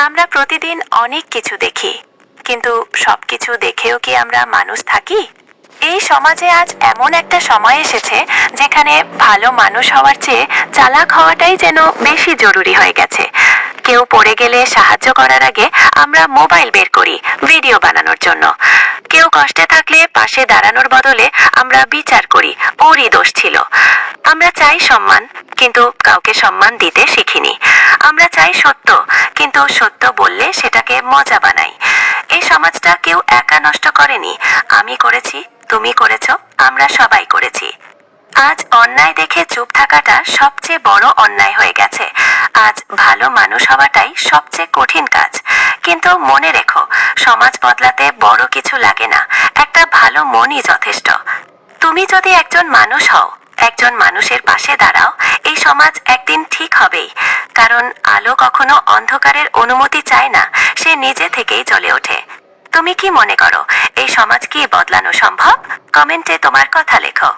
আমরা প্রতিদিন অনেক কিছু দেখি, কিন্তু সবকিছু দেখেও কি আমরা মানুষ থাকি? এই সমাজে আজ এমন একটা সময় এসেছে যেখানে ভালো মানুষ হওয়ার চেয়ে চালাক হওয়াটাই যেন বেশি জরুরি হয়ে গেছে। কেউ পড়ে গেলে সাহায্য করার আগে আমরা মোবাইল বের করি ভিডিও বানানোর জন্য। কেউ কষ্টে থাকলে পাশে দাঁড়ানোর বদলে আমরা বিচার করি ওরই দোষ ছিল। আমরা চাই সম্মান, কিন্তু কাউকে সম্মান দিতে শিখিনি। আমরা চাই সত্য, কিন্তু সত্য বললে সেটাকে মজা বানাই। এই সমাজটা কেউ একা নষ্ট করেনি। আমি করেছি, তুমি করেছ, আমরা সবাই করেছি। আজ অন্যায় দেখে চুপ থাকাটা সবচেয়ে বড় অন্যায় হয়ে গেছে। আজ ভালো মানুষ হওয়াটাই সবচেয়ে কঠিন কাজ। কিন্তু মনে রেখো, সমাজ বদলাতে বড় কিছু লাগে না, একটা ভালো মনই যথেষ্ট। তুমি যদি একজন মানুষ হও, একজন মানুষের পাশে দাঁড়াও, এই সমাজ একদিন ঠিক হবেই। কারণ আলো কখনো অন্ধকারের অনুমতি চায় না, সে নিজে থেকেই জ্বলে ওঠে। তুমি কি মনে করো, এই সমাজ কি বদলানো সম্ভব? কমেন্টে তোমার কথা লেখো।